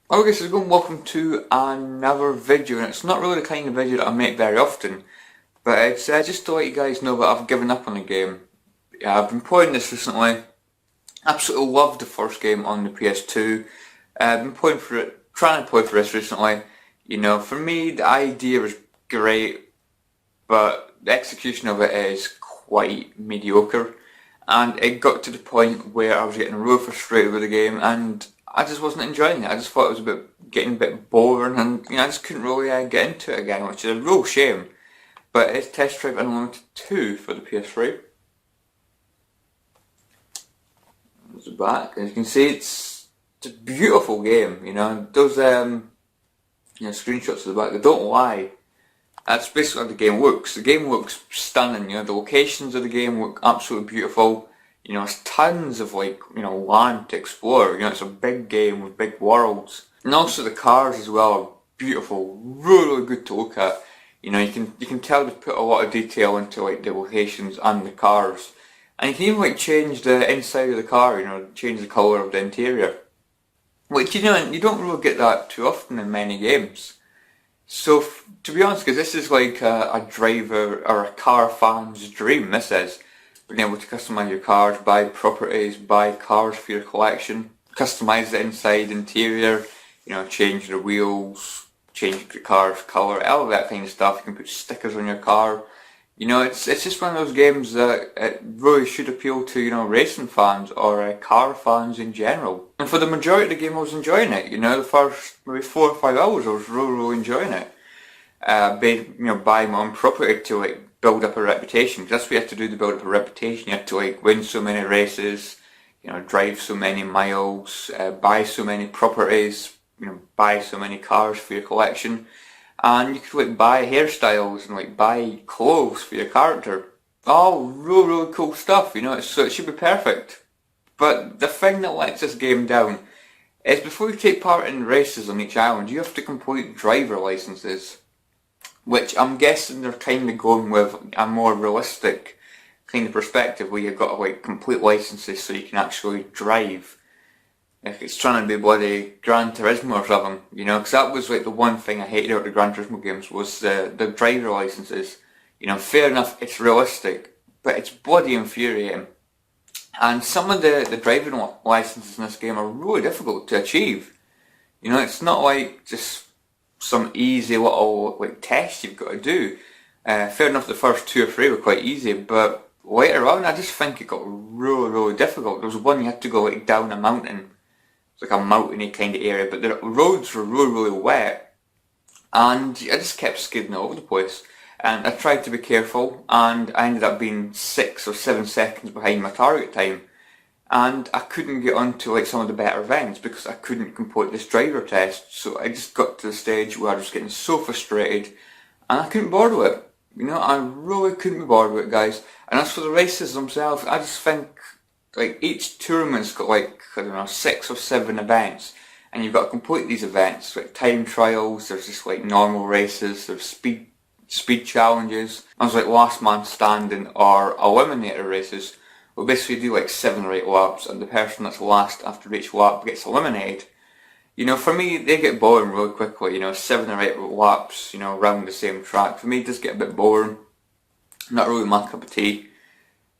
Okay, so welcome to another video, and it's not really the kind of video that I make very often, but it's just to let you guys know that I've given up on the game. Yeah, I've been playing this recently, absolutely loved the first game on the PS2, I've been playing for it, trying to play for this recently. You know, for me the idea was great, but the execution of it is quite mediocre, and it got to the point where I was getting really frustrated with the game, and I just wasn't enjoying it. I just thought it was getting a bit boring, and I just couldn't really get into it again, which is a real shame. But it's Test Drive Unlimited 2 for the PS3. It's back, as you can see, it's a beautiful game. Those screenshots of the back, they don't lie. That's basically how the game looks. The game looks stunning. The locations of the game look absolutely beautiful. There's tons of land to explore. It's a big game with big worlds, and also the cars as well are beautiful, really good to look at. You can tell they've put a lot of detail into the locations and the cars, and you can even change the inside of the car. Change the colour of the interior, which you don't really get that too often in many games. So to be honest, because this is like a driver or a car fan's dream, this is. Being able to customise your cars, buy properties, buy cars for your collection, customise the inside, interior, change the wheels, change the car's colour, all that kind of stuff. You can put stickers on your car. It's just one of those games that it really should appeal to, racing fans or car fans in general. And for the majority of the game I was enjoying it, the first maybe 4 or 5 hours I was really enjoying it. Buying my own property to build up a reputation. That's what you have to do to build up a reputation. You have to win so many races, drive so many miles, buy so many properties, buy so many cars for your collection, and you could buy hairstyles and buy clothes for your character. All really cool stuff. So it should be perfect. But the thing that lets this game down is before you take part in races on each island, you have to complete driver licenses, which I'm guessing they're kind of going with a more realistic kind of perspective where you've got to complete licenses so you can actually drive. If it's trying to be bloody Gran Turismo or something, because that was the one thing I hated about the Gran Turismo games was the driver licenses. Fair enough, it's realistic, but it's bloody infuriating. And some of the driving licenses in this game are really difficult to achieve. It's not just some easy little test you've got to do. Fair enough, the first 2 or 3 were quite easy, but later on I just think it got really difficult. There was one you had to go down a mountain. It's like a mountainy kind of area, but the roads were really wet, and I just kept skidding all over the place. And I tried to be careful, and I ended up being 6 or 7 seconds behind my target time. And I couldn't get onto some of the better events because I couldn't complete this driver test. So I just got to the stage where I was getting so frustrated and I couldn't be bothered with it. I really couldn't be bothered with it, guys. And as for the races themselves, I just think each tournament's got I don't know, 6 or 7 events, and you've got to complete these events, time trials, there's just normal races, there's speed challenges, there's last man standing or eliminator races. We'll basically do 7 or 8 laps, and the person that's last after each lap gets eliminated. For me, they get boring really quickly. 7 or 8 laps, around the same track. For me, it does get a bit boring. Not really my cup of tea.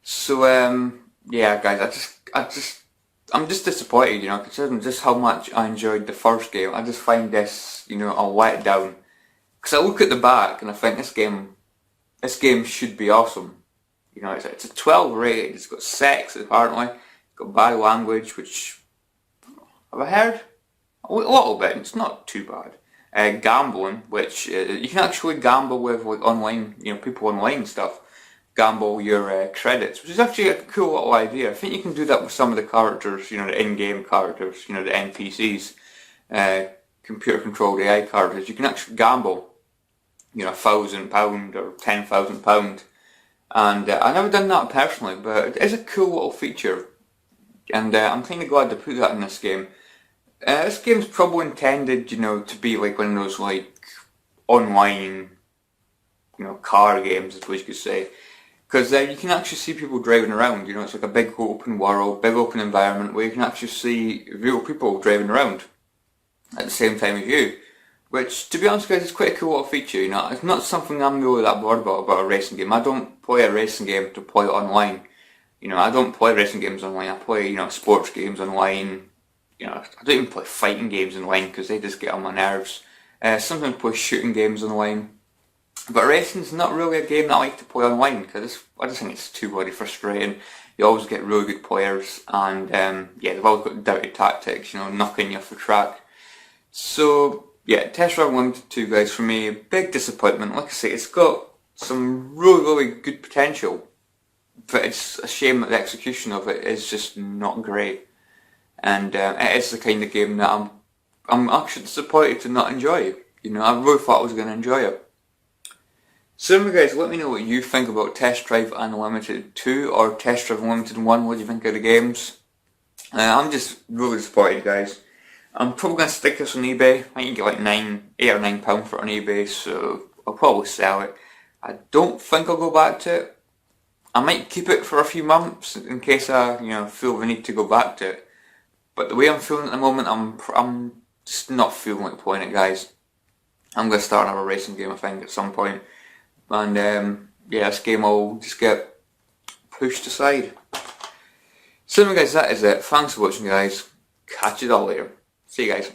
So, yeah, guys, I'm just disappointed. Considering just how much I enjoyed the first game. I just find this, a letdown. Because I look at the back and I think this game should be awesome. It's a 12 rated, it's got sex apparently, it's got bad language, which, have I heard? A little bit, it's not too bad. Gambling, which you can actually gamble with online, people online stuff, gamble your credits, which is actually a cool little idea. I think you can do that with some of the characters, the in-game characters, the NPCs, computer controlled AI characters. You can actually gamble, £1,000 or £10,000. And I've never done that personally, but it is a cool little feature, and I'm kind of glad to put that in this game. This game's probably intended, to be one of those online, car games, as we could say, because you can actually see people driving around. It's like a big open world, big open environment where you can actually see real people driving around. at the same time as you. Which, to be honest guys, is quite a cool little feature, you know. It's not something I'm really that bored about a racing game. I don't play a racing game to play it online. You know, I don't play racing games online. I play, you know, sports games online. You know, I don't even play fighting games online because they just get on my nerves. Sometimes play shooting games online. But racing's not really a game that I like to play online because I just think it's too bloody frustrating. You always get really good players and yeah, they've always got dirty tactics, you know, knocking you off the track. So yeah, Test Drive Unlimited 2 guys, for me, a big disappointment. Like I say, it's got some really good potential, but it's a shame that the execution of it is just not great. And it is the kind of game that I'm actually disappointed to not enjoy. You know, I really thought I was going to enjoy it. So anyway guys, let me know what you think about Test Drive Unlimited 2 or Test Drive Unlimited 1. What do you think of the games? I'm just really disappointed guys. I'm probably going to stick this on eBay. I think you can get like £8 or £9 for it on eBay, so I'll probably sell it. I don't think I'll go back to it. I might keep it for a few months in case I, you know, feel the need to go back to it. But the way I'm feeling at the moment, I'm just not feeling like playing it, guys. I'm going to start another racing game, I think, at some point. And yeah, this game will just get pushed aside. So anyway guys, that is it. Thanks for watching guys. Catch you all later. See you guys.